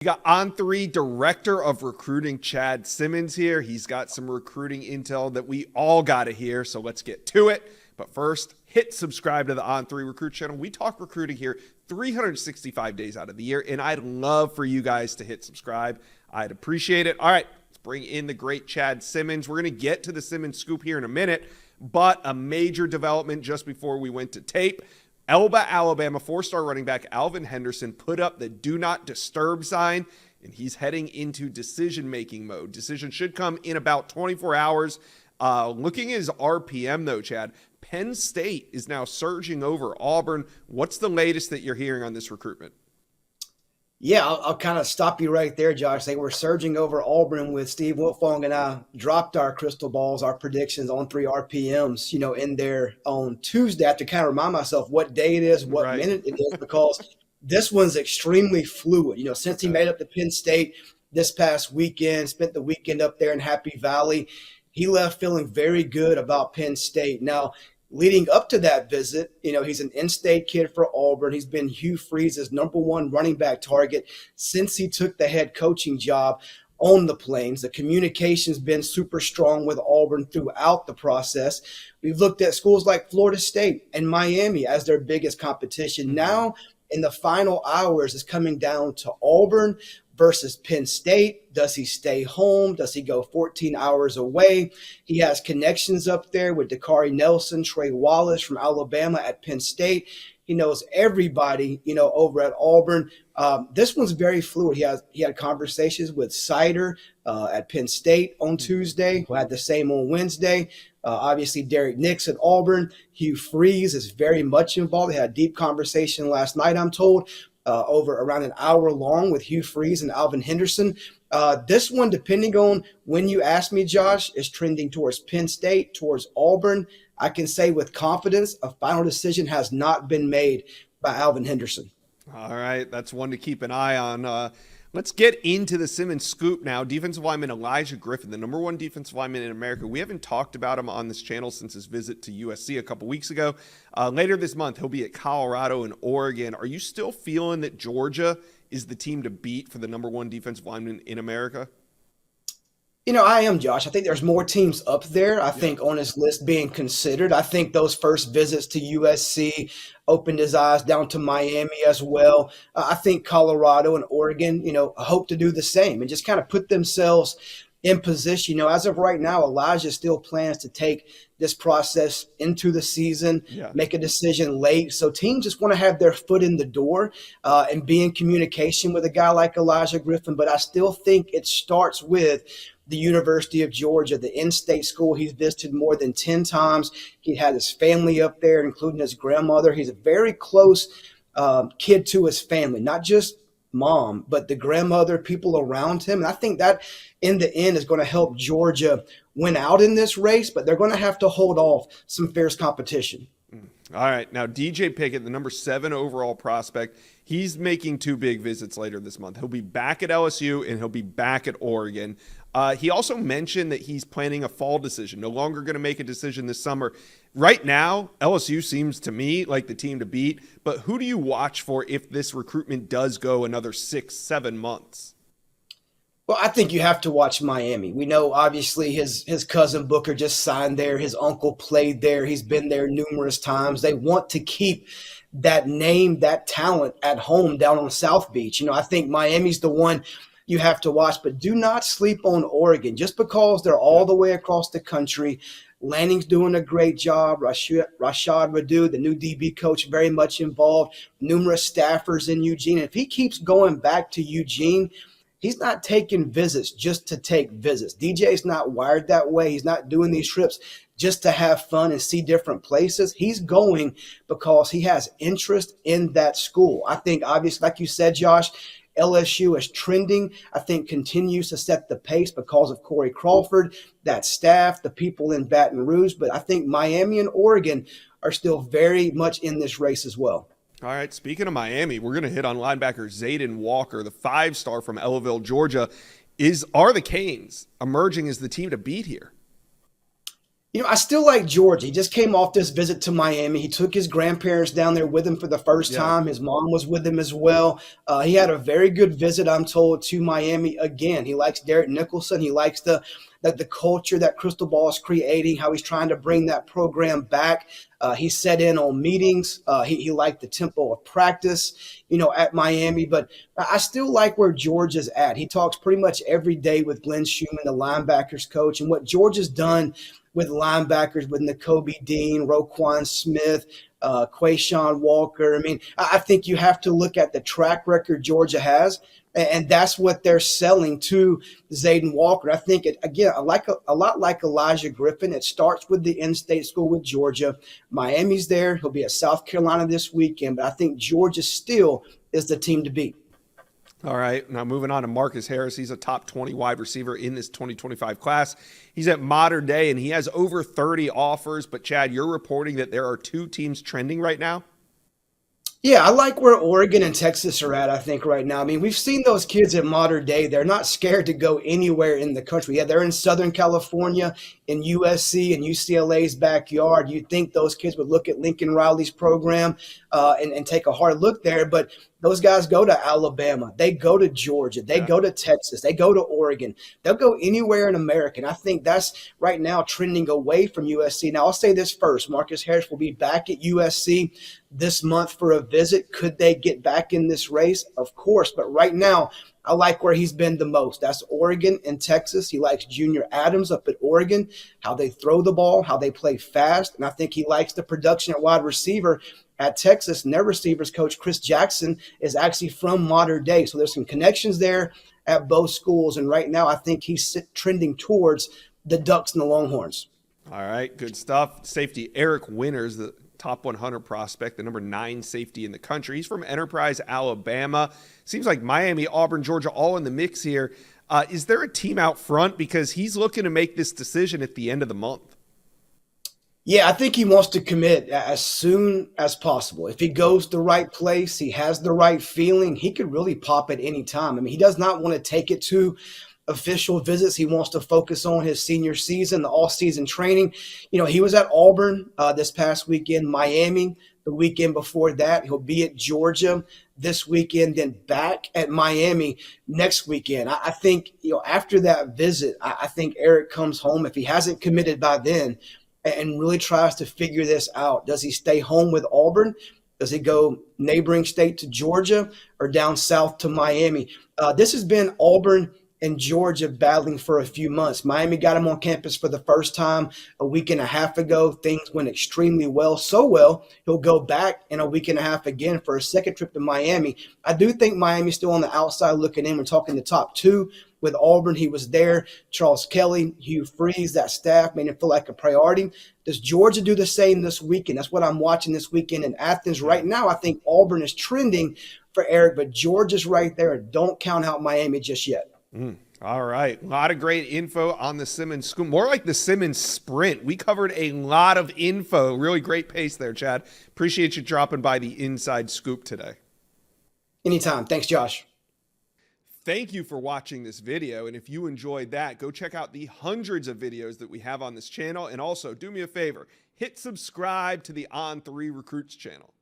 We got On3 Director of Recruiting Chad Simmons here. He's got some recruiting intel that we all got to hear, so let's get to it. But first, hit subscribe to the On3 Recruit channel. We talk recruiting here 365 days out of the year, and I'd love for you guys to hit subscribe. I'd appreciate it. All right, let's bring in the great Chad Simmons. We're going to get to the Simmons scoop here in a minute, but a major development just before we went to tape. Elba, Alabama, four-star running back Alvin Henderson put up the do not disturb sign, and he's heading into decision-making mode. Decision should come in about 24 hours. Looking at his RPM, though, Chad, Penn State is now surging over Auburn. What's the latest that you're hearing on this recruitment? Yeah, I'll kind of stop you right there, Josh. Say we're surging over Auburn with Steve Wiltfong and I dropped our crystal balls, our predictions on 3 RPMs, in there on Tuesday. I have to kind of remind myself what day it is, what minute it is, because this one's extremely fluid. Since he made up to Penn State this past weekend, spent the weekend up there in Happy Valley, he left feeling very good about Penn State. Now, leading up to that visit, he's an in-state kid for Auburn. He's been Hugh Freeze's #1 running back target since he took the head coaching job on the Plains. The communication's been super strong with Auburn throughout the process. We've looked at schools like Florida State and Miami as their biggest competition. Now, in the final hours, it's coming down to Auburn versus Penn State. Does he stay home? Does he go 14 hours away? He has connections up there with Dakari Nelson, Trey Wallace from Alabama at Penn State. He knows everybody, over at Auburn. This one's very fluid. He had conversations with Sider at Penn State on Tuesday, who had the same on Wednesday. Obviously, Derek Nix at Auburn. Hugh Freeze is very much involved. They had a deep conversation last night, I'm told. Over around an hour long with Hugh Freeze and Alvin Henderson. This one, depending on when you ask me, Josh, is trending towards Penn State, towards Auburn. I can say with confidence a final decision has not been made by Alvin Henderson. All right, that's one to keep an eye on. Let's get into the Simmons scoop now. Defensive lineman Elijah Griffin, the #1 defensive lineman in America. We haven't talked about him on this channel since his visit to USC a couple weeks ago. Later this month, he'll be at Colorado and Oregon. Are you still feeling that Georgia is the team to beat for the #1 defensive lineman in America? I am, Josh. I think there's more teams up there, I think, on this list being considered. I think those first visits to USC opened his eyes down to Miami as well. I think Colorado and Oregon, hope to do the same and just kind of put themselves in position. As of right now, Elijah still plans to take this process into the season, make a decision late. So teams just want to have their foot in the door and be in communication with a guy like Elijah Griffin. But I still think it starts with the University of Georgia, the in-state school he's visited more than 10 times. He had his family up there, including his grandmother. He's a very close kid to his family, not just mom, but the grandmother, people around him. And I think that in the end is going to help Georgia win out in this race, but they're going to have to hold off some fierce competition. All right. Now, DJ Pickett, the #7 overall prospect, he's making 2 big visits later this month. He'll be back at LSU and he'll be back at Oregon. He also mentioned that he's planning a fall decision, no longer going to make a decision this summer. Right now, LSU seems to me like the team to beat, but who do you watch for if this recruitment does go another 6-7 months? Well, I think you have to watch Miami. We know, obviously, his cousin Booker just signed there. His uncle played there. He's been there numerous times. They want to keep that name, that talent at home down on South Beach. I think Miami's the one you have to watch, but do not sleep on Oregon. Just because they're all the way across the country, Lanning's doing a great job. Rashad Radu, the new DB coach, very much involved. Numerous staffers in Eugene. And if he keeps going back to Eugene, he's not taking visits just to take visits. DJ's not wired that way. He's not doing these trips just to have fun and see different places. He's going because he has interest in that school. I think, obviously, like you said, Josh, LSU is trending, I think continues to set the pace because of Corey Crawford, that staff, the people in Baton Rouge. But I think Miami and Oregon are still very much in this race as well. All right, speaking of Miami, we're going to hit on linebacker Zaden Walker, the 5-star from Ellaville, Georgia. Are the Canes emerging as the team to beat here? I still like Georgia. He just came off this visit to Miami. He took his grandparents down there with him for the first Yeah. time. His mom was with him as well. He had a very good visit, I'm told, to Miami. Again, he likes Derek Nicholson. He likes the culture that Crystal Ball is creating, how he's trying to bring that program back. He set in on meetings. He liked the tempo of practice, at Miami. But I still like where Georgia's at. He talks pretty much every day with Glenn Schumann, the linebackers coach, and what Georgia's done with linebackers with Nakobe Dean, Roquan Smith, Quayshawn Walker. I mean, I think you have to look at the track record Georgia has, and that's what they're selling to Zaden Walker. I think again, a lot like Elijah Griffin. It starts with the in-state school with Georgia. Miami's there. He'll be at South Carolina this weekend, but I think Georgia still is the team to beat. All right, now moving on to Marcus Harris. He's a top 20 wide receiver in this 2025 class. He's at Modern Day, and he has over 30 offers. But, Chad, you're reporting that there are two teams trending right now? Yeah, I like where Oregon and Texas are at, I think, right now. I mean, we've seen those kids at Modern Day. They're not scared to go anywhere in the country. Yeah, they're in Southern California, in USC and UCLA's backyard. You'd think those kids would look at Lincoln Riley's program and take a hard look there. But those guys go to Alabama. They go to Georgia. They go to Texas. They go to Oregon. They'll go anywhere in America. And I think that's right now trending away from USC. Now, I'll say this first. Marcus Harris will be back at USC this month for a visit. Could they get back in this race? Of course. But right now, I like where he's been the most. That's Oregon and Texas. He likes Junior Adams up at Oregon, how they throw the ball, how they play fast. And I think he likes the production at wide receiver at Texas. And their receivers coach, Chris Jackson, is actually from Modern Day. So there's some connections there at both schools. And right now, I think he's trending towards the Ducks and the Longhorns. All right, good stuff. Safety Eric Winters, the top 100 prospect, the number 9 safety in the country. He's from Enterprise, Alabama. Seems like Miami, Auburn, Georgia, all in the mix here. Is there a team out front? Because he's looking to make this decision at the end of the month. Yeah, I think he wants to commit as soon as possible. If he goes the right place, he has the right feeling, he could really pop at any time. I mean, he does not want to take it to official visits. He wants to focus on his senior season, the all-season training. He was at Auburn this past weekend, Miami the weekend before that. He'll be at Georgia this weekend, then back at Miami next weekend. I think, after that visit, I think Eric comes home, if he hasn't committed by then, and really tries to figure this out. Does he stay home with Auburn? Does he go neighboring state to Georgia or down south to Miami? This has been Auburn and Georgia battling for a few months. Miami got him on campus for the first time a week and a half ago. Things went extremely well, so well, he'll go back in a week and a half again for a second trip to Miami. I do think Miami's still on the outside looking in. We're talking the top two. With Auburn, he was there. Charles Kelly, Hugh Freeze, that staff made him feel like a priority. Does Georgia do the same this weekend? That's what I'm watching this weekend in Athens. Right now, I think Auburn is trending for Eric, but Georgia's right there. Don't count out Miami just yet. All right. A lot of great info on the Simmons scoop. More like the Simmons sprint. We covered a lot of info. Really great pace there, Chad. Appreciate you dropping by the inside scoop today. Anytime. Thanks, Josh. Thank you for watching this video. And if you enjoyed that, go check out the hundreds of videos that we have on this channel. And also, do me a favor, hit subscribe to the On3 Recruits channel.